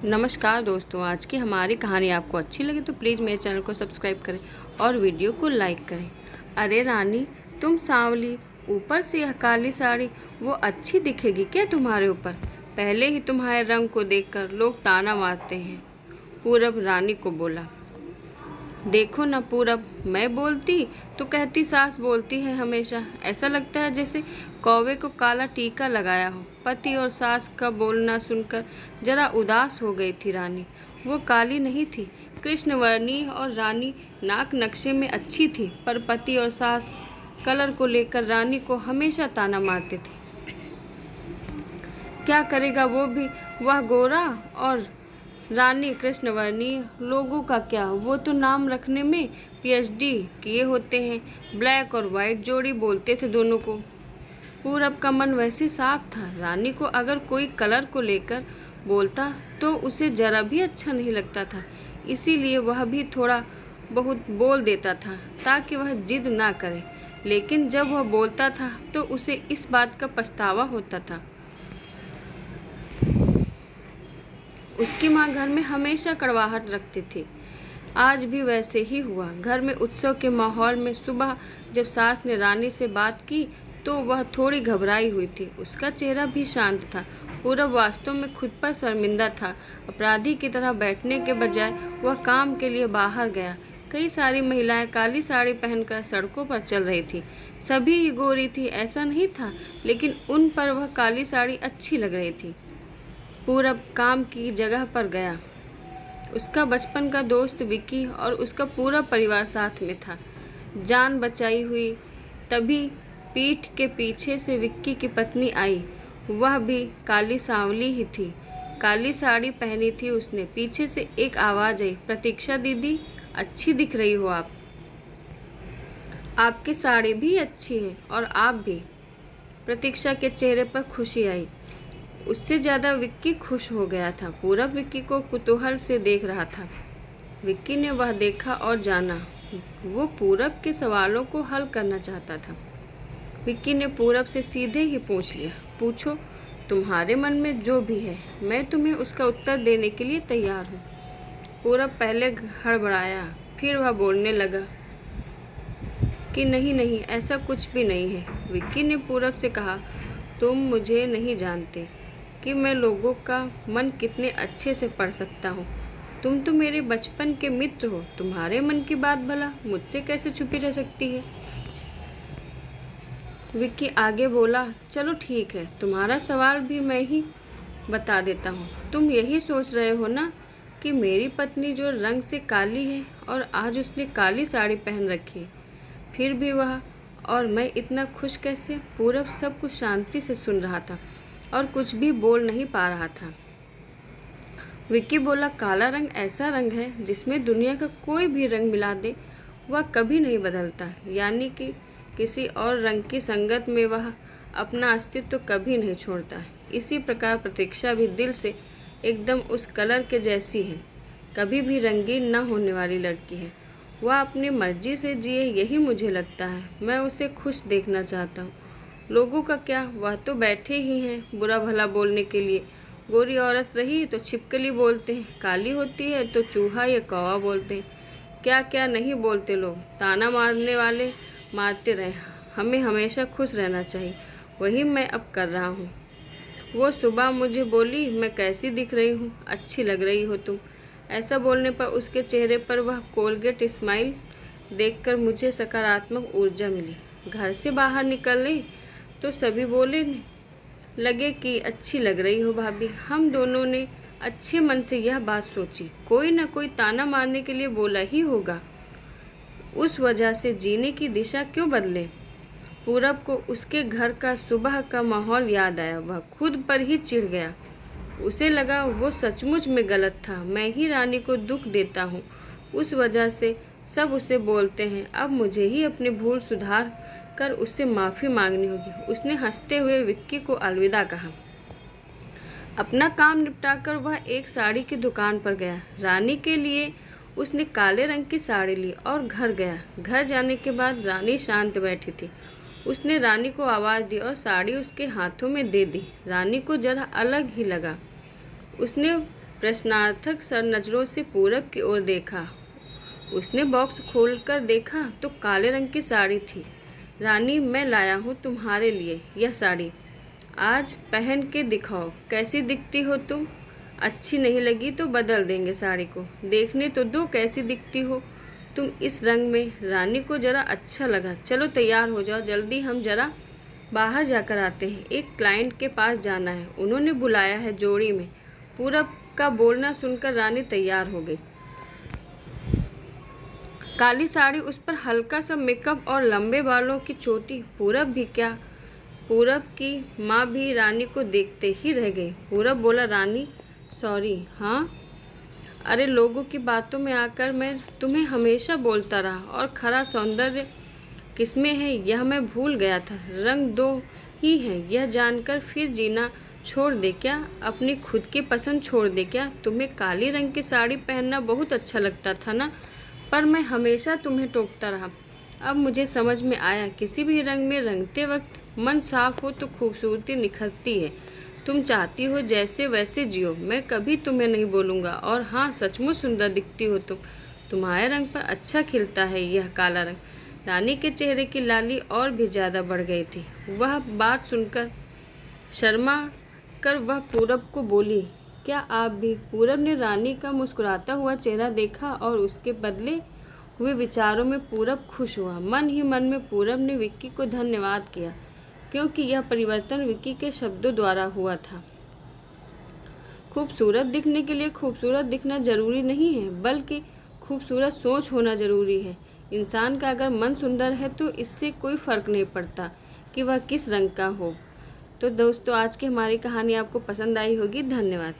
नमस्कार दोस्तों, आज की हमारी कहानी आपको अच्छी लगे तो प्लीज़ मेरे चैनल को सब्सक्राइब करें और वीडियो को लाइक करें। अरे रानी, तुम सांवली, ऊपर से यह काली साड़ी, वो अच्छी दिखेगी क्या तुम्हारे ऊपर? पहले ही तुम्हारे रंग को देखकर लोग ताना मारते हैं। पूरब रानी को बोला। देखो न पूरब, मैं बोलती तो कहती सास बोलती है हमेशा। ऐसा लगता है जैसे कौवे को काला टीका लगाया हो। पति और सास का बोलना सुनकर जरा उदास हो गई थी रानी। वो काली नहीं थी, कृष्णवर्णी और रानी नाक नक्शे में अच्छी थी, पर पति और सास कलर को लेकर रानी को हमेशा ताना मारते थे। क्या करेगा वो भी, वह गोरा और रानी कृष्णवर्णीय। लोगों का क्या, वो तो नाम रखने में पीएचडी किए होते हैं। ब्लैक और वाइट जोड़ी बोलते थे दोनों को। पूरब का मन वैसे साफ था। रानी को अगर कोई कलर को लेकर बोलता तो उसे जरा भी अच्छा नहीं लगता था, इसीलिए वह भी थोड़ा बहुत बोल देता था ताकि वह जिद ना करे। लेकिन जब वह बोलता था तो उसे इस बात का पछतावा होता था। उसकी माँ घर में हमेशा कड़वाहट रखती थी। आज भी वैसे ही हुआ। घर में उत्सव के माहौल में सुबह जब सास ने रानी से बात की तो वह थोड़ी घबराई हुई थी। उसका चेहरा भी शांत था। पूरब वास्तव में खुद पर शर्मिंदा था। अपराधी की तरह बैठने के बजाय वह काम के लिए बाहर गया। कई सारी महिलाएं काली साड़ी पहनकर सड़कों पर चल रही थी। सभी ही गोरी थी ऐसा नहीं था, लेकिन उन पर वह काली साड़ी अच्छी लग रही थी। पूरब काम की जगह पर गया। उसका बचपन का दोस्त विक्की और उसका पूरा परिवार साथ में था। जान बचाई हुई तभी पीठ के पीछे से विक्की की पत्नी आई। वह भी काली सांवली ही थी। काली साड़ी पहनी थी उसने। पीछे से एक आवाज़ आई, प्रतीक्षा दीदी, अच्छी दिख रही हो आप। आपकी साड़ी भी अच्छी है और आप भी। प्रतीक्षा के चेहरे पर खुशी आई। उससे ज़्यादा विक्की खुश हो गया था। पूरब विक्की को कुतूहल से देख रहा था। विक्की ने वह देखा और जाना। वो पूरब के सवालों को हल करना चाहता था। विक्की ने पूरब से सीधे ही पूछ लिया, पूछो, तुम्हारे मन में जो भी है, मैं तुम्हें उसका उत्तर देने के लिए तैयार हूँ। पूरब पहले हड़बड़ाया, फिर वह बोलने लगा कि नहीं नहीं, ऐसा कुछ भी नहीं है। विक्की ने पूरब से कहा, तुम मुझे नहीं जानते कि मैं लोगों का मन कितने अच्छे से पढ़ सकता हूँ। तुम तो मेरे बचपन के मित्र हो। तुम्हारे मन की बात भला मुझसे कैसे छुपी रह सकती है? विक्की आगे बोला, चलो ठीक है, तुम्हारा सवाल भी मैं ही बता देता हूँ। तुम यही सोच रहे हो ना कि मेरी पत्नी जो रंग से काली है और आज उसने काली साड़ी पहन रखी है, फिर भी वह और मैं इतना खुश कैसे? पूरब सब कुछ शांति से सुन रहा था और कुछ भी बोल नहीं पा रहा था। विक्की बोला, काला रंग ऐसा रंग है जिसमें दुनिया का कोई भी रंग मिला दे वह कभी नहीं बदलता, यानी कि किसी और रंग की संगत में वह अपना अस्तित्व कभी नहीं छोड़ता। इसी प्रकार प्रतीक्षा भी दिल से एकदम उस कलर के जैसी है, कभी भी रंगीन न होने वाली लड़की है। वह अपनी मर्जी से जिए, यही मुझे लगता है। मैं उसे खुश देखना चाहता हूँ। लोगों का क्या, वह तो बैठे ही हैं बुरा भला बोलने के लिए। गोरी औरत रही तो छिपकली बोलते हैं, काली होती है तो चूहा या कौवा बोलते हैं। क्या क्या नहीं बोलते लोग। ताना मारने वाले मारते रहे, हमें हमेशा खुश रहना चाहिए। वही मैं अब कर रहा हूँ। वो सुबह मुझे बोली, मैं कैसी दिख रही हूँ? अच्छी लग रही हो तुम। ऐसा बोलने पर उसके चेहरे पर वह कोलगेट स्माइल देखकर मुझे सकारात्मक ऊर्जा मिली। घर से बाहर निकले तो सभी बोले लगे कि अच्छी लग रही हो भाभी। हम दोनों ने अच्छे मन से यह बात सोची, कोई न कोई ताना मारने के लिए बोला ही होगा। उस वजह से जीने की दिशा क्यों बदले? पूरब को उसके घर का सुबह का माहौल याद आया। वह खुद पर ही चिढ़ गया। उसे लगा वो सचमुच में गलत था। मैं ही रानी को दुख देता हूँ, उस वजह से सब उसे बोलते हैं। अब मुझे ही अपनी भूल सुधार कर उससे माफ़ी मांगनी होगी। उसने हंसते हुए विक्की को अलविदा कहा। अपना काम निपटाकर वह एक साड़ी की दुकान पर गया। रानी के लिए उसने काले रंग की साड़ी ली और घर गया। घर जाने के बाद रानी शांत बैठी थी। उसने रानी को आवाज़ दी और साड़ी उसके हाथों में दे दी। रानी को जरा अलग ही लगा। उसने प्रश्नार्थक सर नज़रों से पूरब की ओर देखा। उसने बॉक्स खोलकर देखा तो काले रंग की साड़ी थी। रानी, मैं लाया हूँ तुम्हारे लिए यह साड़ी। आज पहन के दिखाओ, कैसी दिखती हो तुम। अच्छी नहीं लगी तो बदल देंगे साड़ी को। देखने तो दो कैसी दिखती हो तुम इस रंग में। रानी को ज़रा अच्छा लगा। चलो तैयार हो जाओ, जल्दी हम ज़रा बाहर जाकर आते हैं, एक क्लाइंट के पास जाना है, उन्होंने बुलाया है जोड़ी में। पूरब का बोलना सुनकर रानी तैयार हो गई। काली साड़ी, उस पर हल्का सा मेकअप और लंबे बालों की चोटी। पूरब भी क्या, पूरब की माँ भी रानी को देखते ही रह गई। पूरब बोला, रानी सॉरी। हाँ, अरे लोगों की बातों में आकर मैं तुम्हें हमेशा बोलता रहा, और खरा सौंदर्य किसमें है यह मैं भूल गया था। रंग दो ही हैं यह जानकर फिर जीना छोड़ दे क्या, अपनी खुद की पसंद छोड़ दे क्या। तुम्हें काली रंग की साड़ी पहनना बहुत अच्छा लगता था ना, पर मैं हमेशा तुम्हें टोकता रहा। अब मुझे समझ में आया, किसी भी रंग में रंगते वक्त मन साफ हो तो खूबसूरती निखरती है। तुम चाहती हो जैसे वैसे जियो, मैं कभी तुम्हें नहीं बोलूँगा। और हाँ, सचमुच सुंदर दिखती हो तुम, तुम्हारे रंग पर अच्छा खिलता है यह काला रंग। रानी के चेहरे की लाली और भी ज़्यादा बढ़ गई थी। वह बात सुनकर शर्मा कर वह पूरब को बोली, क्या आप भी। पूरब ने रानी का मुस्कुराता हुआ चेहरा देखा और उसके बदले हुए विचारों में पूरब खुश हुआ। मन ही मन में पूरब ने विक्की को धन्यवाद किया, क्योंकि यह परिवर्तन विक्की के शब्दों द्वारा हुआ था। खूबसूरत दिखने के लिए खूबसूरत दिखना जरूरी नहीं है, बल्कि खूबसूरत सोच होना जरूरी है। इंसान का अगर मन सुंदर है तो इससे कोई फ़र्क नहीं पड़ता कि वह किस रंग का हो। तो दोस्तों, आज की हमारी कहानी आपको पसंद आई होगी। धन्यवाद।